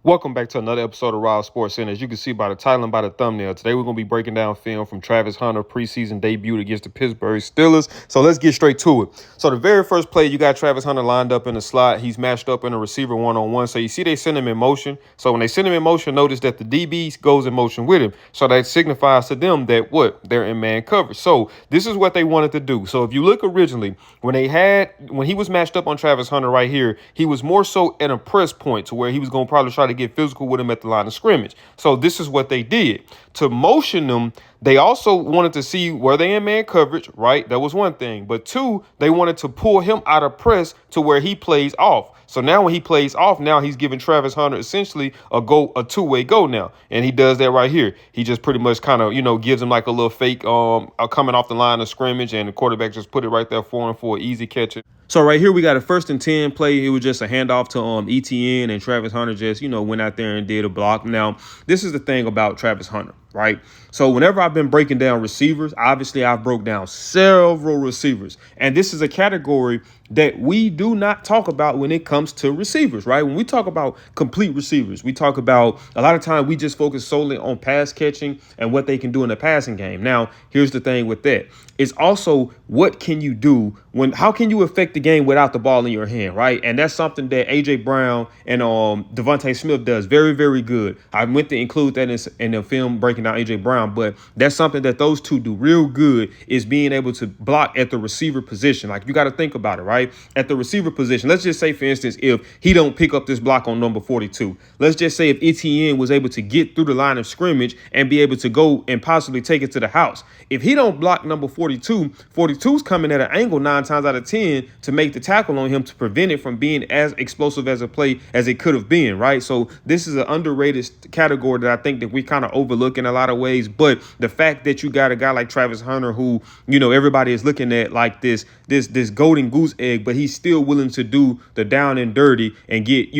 Welcome back to another episode of Raw Sports Center. As you can see by the title and by the thumbnail, today we're going to be breaking down film from Travis Hunter preseason debut against the Pittsburgh Steelers. So let's get straight to it. So the very first play, you got Travis Hunter lined up in the slot. He's matched up in a receiver one-on-one. So you see they send him in motion. So when they send him in motion, notice that the DB goes in motion with him. So that signifies to them that they're in man coverage. So this is what they wanted to do. So if you look originally, when he was matched up on Travis Hunter right here, he was more so at a press point to where he was going to probably try to get physical with him at the line of scrimmage. So this is what they did. To motion them, they also wanted to see were they in man coverage, right? That was one thing. But two, they wanted to pull him out of press to where he plays off. So now when he plays off, now he's giving Travis Hunter essentially a two-way go now. And he does that right here. He just pretty much kind of, gives him like a little fake coming off the line of scrimmage, and the quarterback just put it right there for him for an easy catch. So right here, we got a 1st and 10 play. It was just a handoff to ETN, and Travis Hunter just, went out there and did a block. Now, this is the thing about Travis Hunter, right? So whenever I've been breaking down receivers, obviously I've broke down several receivers. And this is a category that we do not talk about when it comes to receivers, right? When we talk about complete receivers, we talk about a lot of time we just focus solely on pass catching and what they can do in the passing game. Now, here's the thing with that. It's also what can you do how can you affect the game without the ball in your hand, right? And that's something that A.J. Brown and Devontae Smith does very, very good. I meant to include that in the film breaking down A.J. Brown, but that's something that those two do real good, is being able to block at the receiver position. Like, you got to think about it, right? At the receiver position, let's just say, for instance, if he don't pick up this block on number 42, let's just say if ETN was able to get through the line of scrimmage and be able to go and possibly take it to the house. If he don't block number 42, 42's coming at an angle 9 times out of 10 to make the tackle on him to prevent it from being as explosive as a play as it could have been, right? So this is an underrated category that I think that we kind of overlook in a lot of ways. But the fact that you got a guy like Travis Hunter who, everybody is looking at like this golden goose egg, but he's still willing to do the down and dirty and get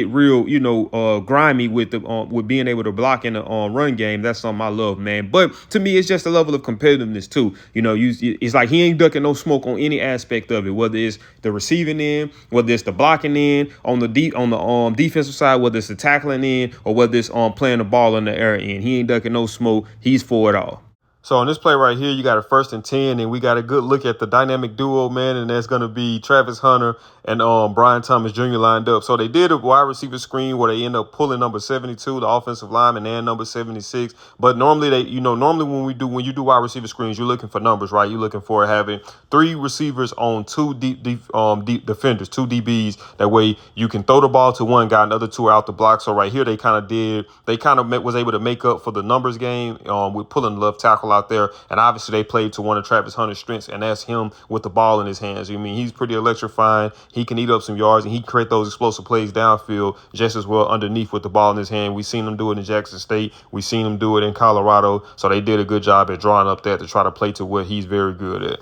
real, grimy with being able to block in the run game. That's something I love, man. But to me, it's just a level of competitiveness too. It's like he ain't ducking no smoke on any aspect of it, whether it's the receiving end, whether it's the blocking end, on the defensive side, whether it's the tackling end, or whether it's playing the ball in the air end. He ain't ducking no smoke. He's for it all. So on this play right here, you got a 1st and 10, and we got a good look at the dynamic duo, man, and that's going to be Travis Hunter and Brian Thomas Jr. lined up. So they did a wide receiver screen where they end up pulling number 72, the offensive lineman, and number 76. But normally when you do wide receiver screens, you're looking for numbers, right? You're looking for having 3 receivers on 2 defenders, 2 DBs. That way you can throw the ball to one guy and the other 2 are out the block. So right here, they kind of was able to make up for the numbers game with pulling the left tackle out there, and obviously they played to one of Travis Hunter's strengths, and that's him with the ball in his hands. He's pretty electrifying. He can eat up some yards, and he create those explosive plays downfield just as well underneath with the ball in his hand. We've seen him do it in Jackson State. We've seen him do it in Colorado. So they did a good job at drawing up that to try to play to what he's very good at.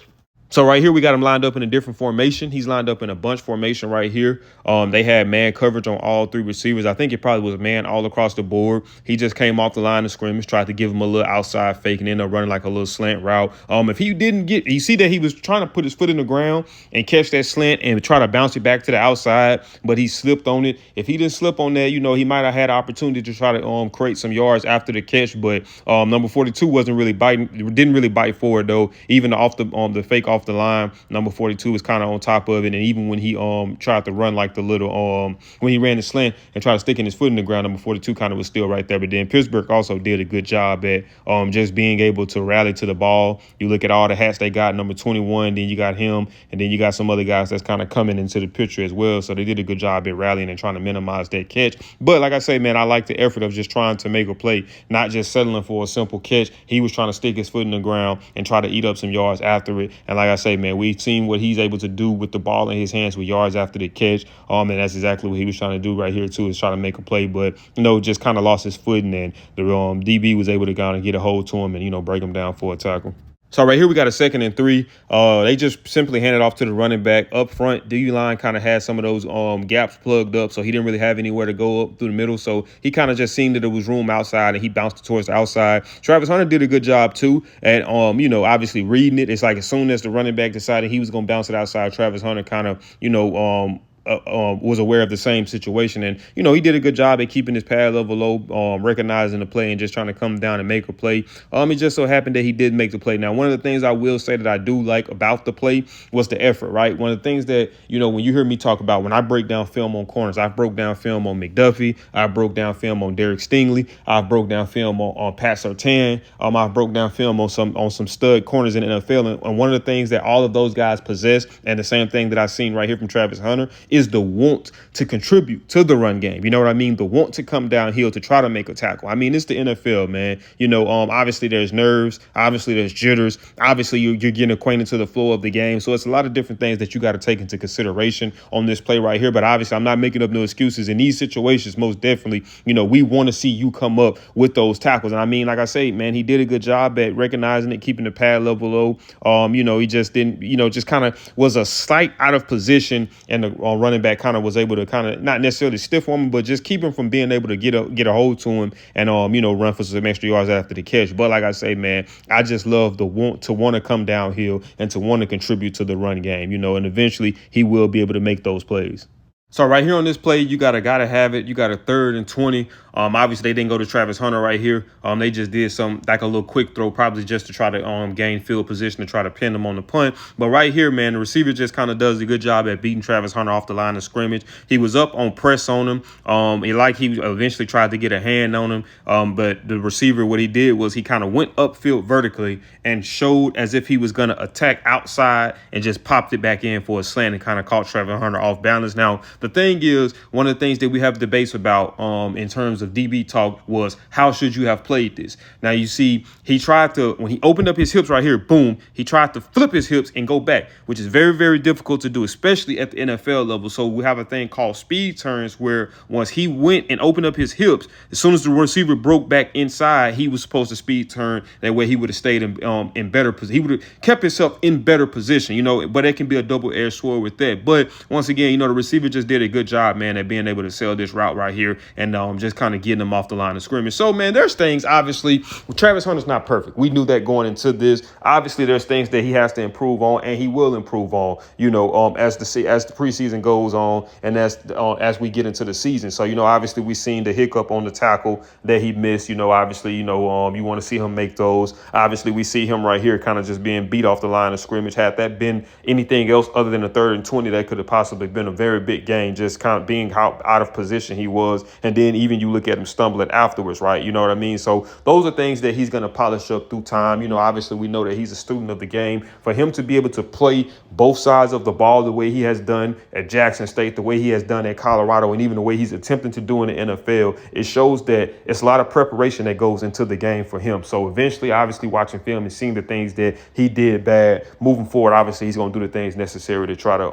So right here, we got him lined up in a different formation. He's lined up in a bunch formation right here. They had man coverage on all 3 receivers. I think it probably was man all across the board. He just came off the line of scrimmage, tried to give him a little outside fake, and ended up running like a little slant route. If he didn't you see that he was trying to put his foot in the ground and catch that slant and try to bounce it back to the outside, but he slipped on it. If he didn't slip on that, he might have had an opportunity to try to create some yards after the catch. But number 42 didn't really bite forward though. Even off the fake off the line, number 42 was kind of on top of it. And even when he tried to run like the little when he ran the slant and tried to stick his foot in the ground, number 42 kind of was still right there. But then Pittsburgh also did a good job at just being able to rally to the ball. You look at all the hats they got, number 21, then you got him, and then you got some other guys that's kind of coming into the picture as well. So they did a good job at rallying and trying to minimize that catch. But like I say, man, I like the effort of just trying to make a play, not just settling for a simple catch. He was trying to stick his foot in the ground and try to eat up some yards after it. And like I say, man, we've seen what he's able to do with the ball in his hands with yards after the catch. And that's exactly what he was trying to do right here too, is try to make a play, but just kind of lost his footing, and the DB was able to kind of get a hold to him and break him down for a tackle. So right here, we got a 2nd and 3. They just simply handed off to the running back up front. D-line kind of had some of those gaps plugged up, so he didn't really have anywhere to go up through the middle. So he kind of just seen that there was room outside, and he bounced it towards the outside. Travis Hunter did a good job too, and obviously reading it. It's like as soon as the running back decided he was going to bounce it outside, Travis Hunter kind of was aware of the same situation. And, he did a good job at keeping his pad level low, recognizing the play and just trying to come down and make a play. It just so happened that he did make the play. Now, one of the things I will say that I do like about the play was the effort, right? One of the things that, when you hear me talk about when I break down film on corners, I broke down film on McDuffie. I broke down film on Derek Stingley. I broke down film on Pat Surtain. I broke down film on some stud corners in the NFL. And one of the things that all of those guys possess, and the same thing that I've seen right here from Travis Hunter, is the want to contribute to the run game. You know what I mean? The want to come downhill to try to make a tackle. I mean, it's the NFL, man. Obviously there's nerves. Obviously there's jitters. Obviously you're getting acquainted to the flow of the game. So it's a lot of different things that you got to take into consideration on this play right here. But obviously I'm not making up no excuses. In these situations, most definitely, we want to see you come up with those tackles. And I mean, like I say, man, he did a good job at recognizing it, keeping the pad level low. He just didn't, just kind of was a slight out of position, and the running back kind of was able to kind of not necessarily stiff arm him, but just keep him from being able to get a hold to him and run for some extra yards after the catch. But like I say, man, I just love the want to come downhill and to want to contribute to the run game, and eventually he will be able to make those plays. So right here on this play, you gotta have it. You got a 3rd and 20. Obviously they didn't go to Travis Hunter right here. They just did some like a little quick throw, probably just to try to gain field position to try to pin him on the punt. But right here, man, the receiver just kind of does a good job at beating Travis Hunter off the line of scrimmage. He was up on press on him. He eventually tried to get a hand on him. But the receiver, what he did was he kind of went upfield vertically and showed as if he was gonna attack outside and just popped it back in for a slant and kind of caught Travis Hunter off balance. Now, the thing is, one of the things that we have debates about in terms of DB talk was how should you have played this? Now, you see, he tried to, when he opened up his hips right here, boom, he tried to flip his hips and go back, which is very, very difficult to do, especially at the NFL level. So we have a thing called speed turns where once he went and opened up his hips, as soon as the receiver broke back inside, he was supposed to speed turn. That way he would have stayed in better position. He would have kept himself in better position, but it can be a double-edged sword with that. But once again, the receiver just did a good job, man, at being able to sell this route right here and just kind of getting him off the line of scrimmage. So, man, there's things, obviously, Travis Hunter's not perfect. We knew that going into this. Obviously, there's things that he has to improve on, and he will improve on, as the preseason goes on and as we get into the season. So, obviously, we've seen the hiccup on the tackle that he missed. Obviously, you want to see him make those. Obviously, we see him right here kind of just being beat off the line of scrimmage. Had that been anything else other than a 3rd and 20, that could have possibly been a very big gain, just kind of being how out of position he was. And then even you look at him stumbling afterwards, right? You know what I mean? So those are things that he's going to polish up through time. Obviously we know that he's a student of the game. For him to be able to play both sides of the ball the way he has done at Jackson State, the way he has done at Colorado, and even the way he's attempting to do in the NFL, it shows that it's a lot of preparation that goes into the game for him. So eventually, obviously watching film and seeing the things that he did bad, moving forward, obviously he's going to do the things necessary to try to,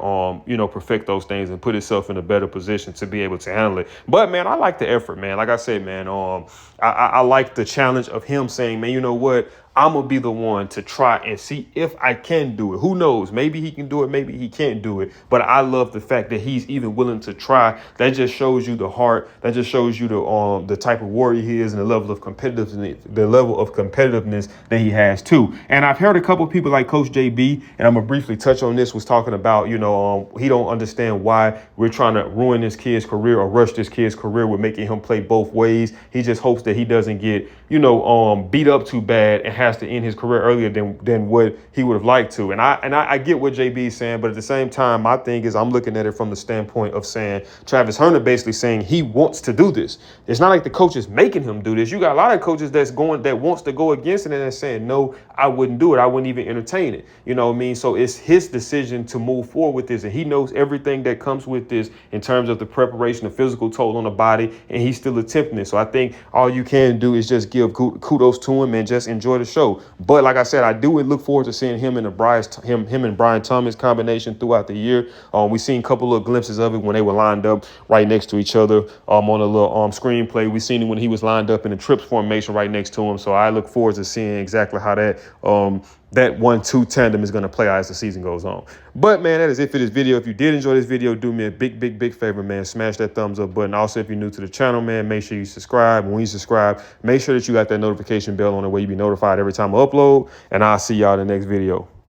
perfect those things and put himself in a better position to be able to handle it. But, man, I like the effort, man. Like I said, man, I like the challenge of him saying, man, you know what? I'm going to be the one to try and see if I can do it. Who knows? Maybe he can do it. Maybe he can't do it. But I love the fact that he's even willing to try. That just shows you the heart. That just shows you the type of warrior he is and the level of competitiveness that he has, too. And I've heard a couple of people like Coach JB, and I'm going to briefly touch on this, was talking about, he don't understand why we're trying to ruin this kid's career or rush this kid's career with making him play both ways. He just hopes that he doesn't get, beat up too bad and has to end his career earlier than what he would have liked to. And I get what JB is saying, but at the same time, my thing is I'm looking at it from the standpoint of saying Travis Hunter basically saying he wants to do this. It's not like the coach is making him do this. You got a lot of coaches that wants to go against it and they're saying, no, I wouldn't do it. I wouldn't even entertain it. You know what I mean? So it's his decision to move forward with this. And he knows everything that comes with this in terms of the preparation, the physical toll on the body, and he's still attempting it. So I think all you can do is just give kudos to him and just enjoy the show. But like I said, I do look forward to seeing him and Brian Thomas combination throughout the year. We've seen a couple of glimpses of it when they were lined up right next to each other on a little screenplay. We've seen it when he was lined up in the trips formation right next to him. So I look forward to seeing exactly how that 1-2 tandem is going to play out as the season goes on. But, man, that is it for this video. If you did enjoy this video, do me a big favor, man. Smash that thumbs up button. Also, if you're new to the channel, man, make sure you subscribe. When you subscribe, make sure that you got that notification bell on the way you be notified every time I upload. And I'll see y'all in the next video.